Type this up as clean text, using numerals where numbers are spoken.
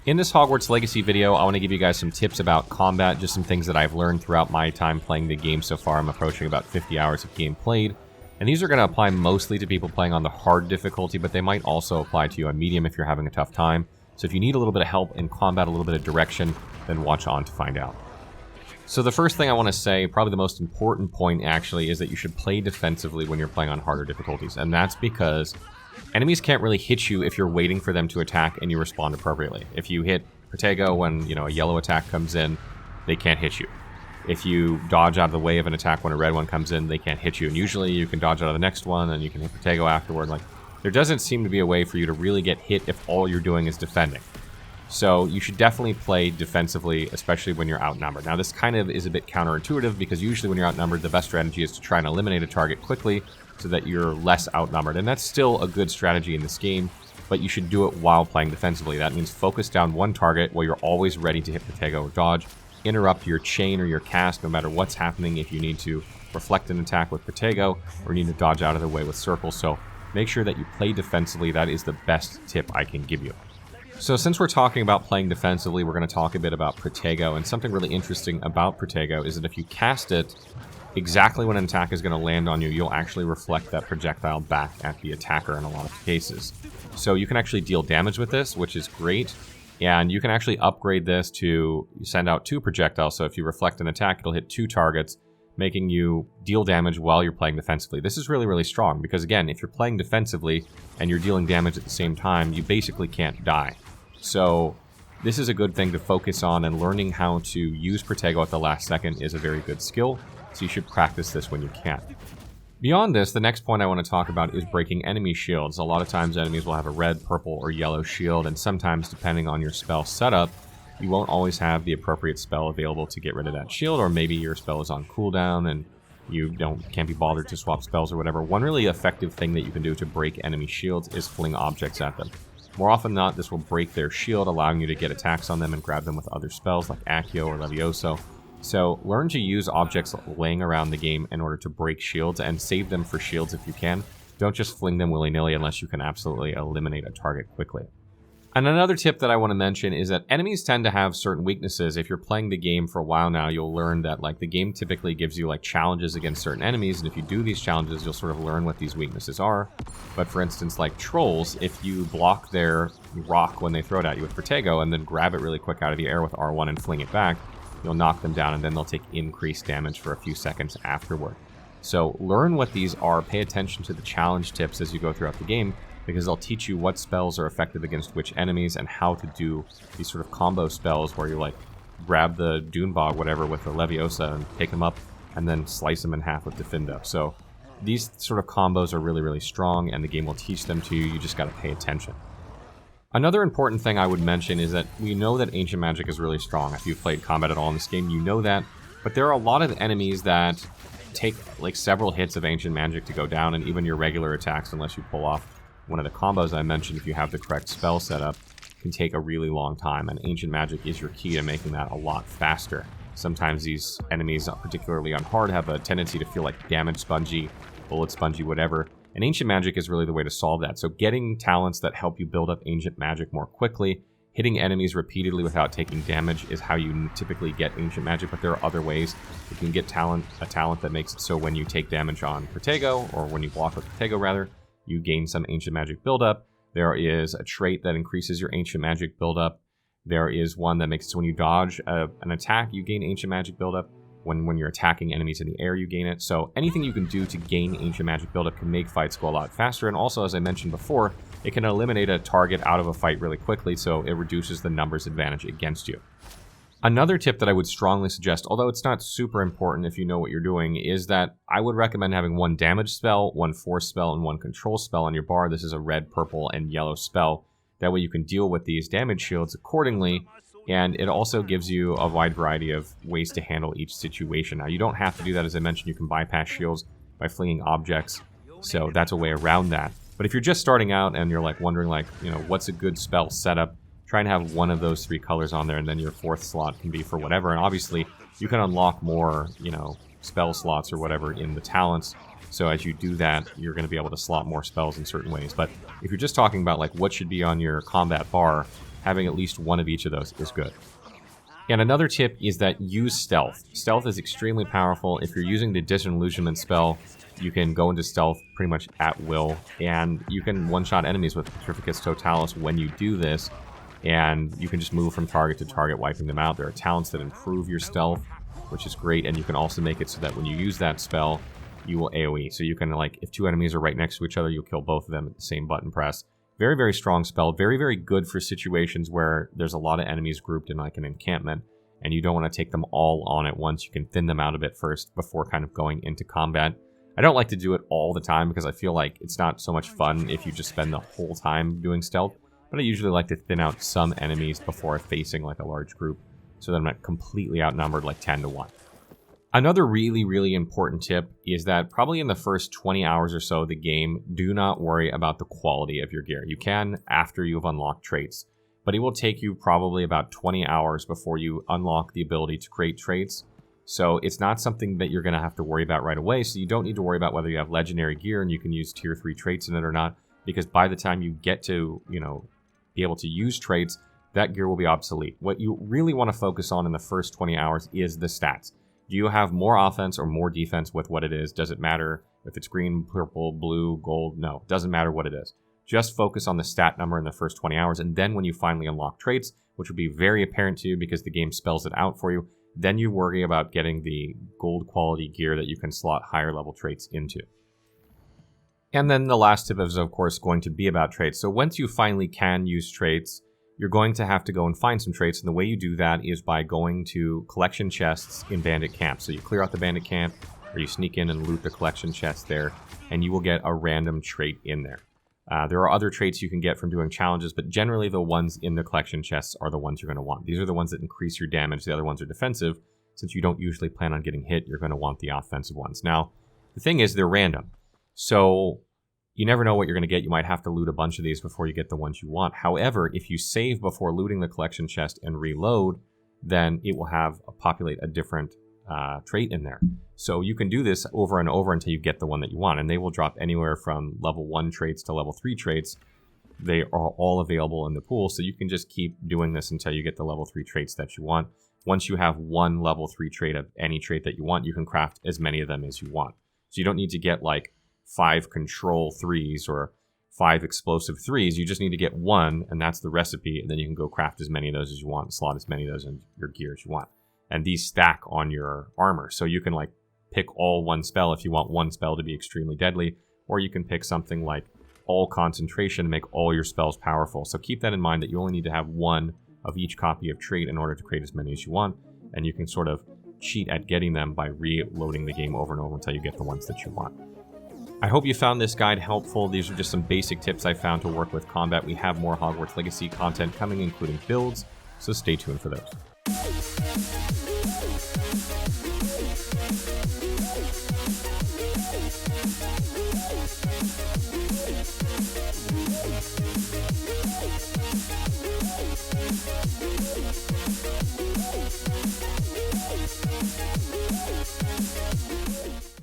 In this Hogwarts Legacy video, I want to give you guys some tips about combat, just some things that I've learned throughout my time playing the game so far. I'm approaching about 50 hours of game played, and these are going to apply mostly to people playing on the hard difficulty, but they might also apply to you on medium if you're having a tough time. So if you need a little bit of help in combat, a little bit of direction, then watch on to find out. So the first thing I want to say, probably the most important point actually, is that you should play defensively when you're playing on harder difficulties, and that's because enemies can't really hit you if you're waiting for them to attack and you respond appropriately. If you hit Protego when, a yellow attack comes in, they can't hit you. If you dodge out of the way of an attack when a red one comes in, they can't hit you. And usually you can dodge out of the next one and you can hit Protego afterward. There doesn't seem to be a way for you to really get hit if all you're doing is defending. So you should definitely play defensively, especially when you're outnumbered. Now this kind of is a bit counterintuitive because usually when you're outnumbered, the best strategy is to try and eliminate a target quickly so that you're less outnumbered. And that's still a good strategy in this game, but you should do it while playing defensively. That means focus down one target while you're always ready to hit Protego or dodge. Interrupt your chain or your cast no matter what's happening if you need to reflect an attack with Protego or need to dodge out of the way with Circle. So make sure that you play defensively. That is the best tip I can give you. So since we're talking about playing defensively, we're going to talk a bit about Protego. And something really interesting about Protego is that if you cast it exactly when an attack is going to land on you, you'll actually reflect that projectile back at the attacker in a lot of cases. So you can actually deal damage with this, which is great. And you can actually upgrade this to send out 2 projectiles. So if you reflect an attack, it'll hit 2 targets, making you deal damage while you're playing defensively. This is really, really strong because, again, if you're playing defensively and you're dealing damage at the same time, you basically can't die. So this is a good thing to focus on, and learning how to use Protego at the last second is a very good skill. So you should practice this when you can. Beyond this, the next point I want to talk about is breaking enemy shields. A lot of times enemies will have a red, purple, or yellow shield, and sometimes, depending on your spell setup, you won't always have the appropriate spell available to get rid of that shield, or maybe your spell is on cooldown and you can't be bothered to swap spells or whatever. One really effective thing that you can do to break enemy shields is fling objects at them. More often than not, this will break their shield, allowing you to get attacks on them and grab them with other spells like Accio or Levioso. So learn to use objects laying around the game in order to break shields, and save them for shields if you can. Don't just fling them willy-nilly unless you can absolutely eliminate a target quickly. And another tip that I want to mention is that enemies tend to have certain weaknesses. If you're playing the game for a while now, you'll learn that the game typically gives you challenges against certain enemies, and if you do these challenges, you'll sort of learn what these weaknesses are. But for instance, like trolls, if you block their rock when they throw it at you with Protego and then grab it really quick out of the air with R1 and fling it back, you'll knock them down, and then they'll take increased damage for a few seconds afterward. So learn what these are, pay attention to the challenge tips as you go throughout the game, because they'll teach you what spells are effective against which enemies and how to do these sort of combo spells where you grab the Dunebog, whatever, with the Leviosa and pick them up and then slice them in half with Diffindo. So these sort of combos are really, really strong, and the game will teach them to you. You just got to pay attention. Another important thing I would mention is that we know that Ancient Magic is really strong. If you've played combat at all in this game, you know that. But there are a lot of enemies that take several hits of Ancient Magic to go down, and even your regular attacks, unless you pull off one of the combos I mentioned, if you have the correct spell setup, can take a really long time. And Ancient Magic is your key to making that a lot faster. Sometimes these enemies, particularly on hard, have a tendency to feel damage spongy, bullet spongy, whatever. And Ancient Magic is really the way to solve that. So getting talents that help you build up Ancient Magic more quickly, hitting enemies repeatedly without taking damage is how you typically get Ancient Magic, but there are other ways. You can get a talent that makes it so when you take damage on Protego, or when you block with Protego rather, you gain some Ancient Magic buildup. There is a trait that increases your Ancient Magic buildup. There is one that makes it so when you dodge an attack, you gain Ancient Magic buildup. When you're attacking enemies in the air, you gain it. So anything you can do to gain Ancient Magic buildup can make fights go a lot faster. And also, as I mentioned before, it can eliminate a target out of a fight really quickly, so it reduces the numbers advantage against you. Another tip that I would strongly suggest, although it's not super important if you know what you're doing, is that I would recommend having 1 damage spell, 1 force spell, and 1 control spell on your bar. This is a red, purple, and yellow spell. That way you can deal with these damage shields accordingly. And it also gives you a wide variety of ways to handle each situation. Now, you don't have to do that. As I mentioned, you can bypass shields by flinging objects. So that's a way around that. But if you're just starting out and you're wondering what's a good spell setup, try and have one of those 3 colors on there, and then your 4th slot can be for whatever. And obviously, you can unlock more, spell slots or whatever in the talents. So as you do that, you're going to be able to slot more spells in certain ways. But if you're just talking about what should be on your combat bar, having at least one of each of those is good. And another tip is that use stealth. Stealth is extremely powerful. If you're using the disillusionment spell, you can go into stealth pretty much at will, and you can one-shot enemies with Petrificus Totalis when you do this, and you can just move from target to target, wiping them out. There are talents that improve your stealth, which is great, and you can also make it so that when you use that spell, you will AoE. So you can, like, if two enemies are right next to each other, you'll kill both of them at the same button press. Very, very strong spell. Very, very good for situations where there's a lot of enemies grouped in, like, an encampment, and you don't want to take them all on at once. You can thin them out a bit first before kind of going into combat. I don't like to do it all the time because I feel like it's not so much fun if you just spend the whole time doing stealth, but I usually like to thin out some enemies before facing, like, a large group, so that I'm not completely outnumbered, like 10 to 1. Another really, really important tip is that probably in the first 20 hours or so of the game, do not worry about the quality of your gear. You can after you've unlocked traits, but it will take you probably about 20 hours before you unlock the ability to create traits. So it's not something that you're going to have to worry about right away, so you don't need to worry about whether you have legendary gear and you can use tier 3 traits in it or not, because by the time you get to, be able to use traits, that gear will be obsolete. What you really want to focus on in the first 20 hours is the stats. Do you have more offense or more defense with what it is? Does it matter if it's green, purple, blue, gold? No, it doesn't matter what it is. Just focus on the stat number in the first 20 hours, and then when you finally unlock traits, which will be very apparent to you because the game spells it out for you, then you worry about getting the gold quality gear that you can slot higher level traits into. And then the last tip is, of course, going to be about traits. So once you finally can use traits, you're going to have to go and find some traits, and the way you do that is by going to collection chests in bandit camp. So you clear out the bandit camp, or you sneak in and loot the collection chest there, and you will get a random trait in there. There are other traits you can get from doing challenges, but generally the ones in the collection chests are the ones you're going to want. These are the ones that increase your damage. The other ones are defensive. Since you don't usually plan on getting hit, you're going to want the offensive ones. Now, the thing is, they're random. So you never know what you're going to get. You might have to loot a bunch of these before you get the ones you want. However, if you save before looting the collection chest and reload, then it will have populate a different trait in there. So you can do this over and over until you get the one that you want, and they will drop anywhere from level 1 traits to level 3 traits. They are all available in the pool, so you can just keep doing this until you get the level 3 traits that you want. Once you have one level 3 trait of any trait that you want, you can craft as many of them as you want. So you don't need to get like 5 control 3s or 5 explosive 3s. You just need to get one, and that's the recipe, and then you can go craft as many of those as you want, slot as many of those in your gear as you want. And these stack on your armor, so you can like pick all one spell if you want one spell to be extremely deadly, or you can pick something like all concentration to make all your spells powerful. So keep that in mind, that you only need to have one of each copy of trait in order to create as many as you want, and you can sort of cheat at getting them by reloading the game over and over until you get the ones that you want. I hope you found this guide helpful. These are just some basic tips I found to work with combat. We have more Hogwarts Legacy content coming, including builds, so stay tuned for those.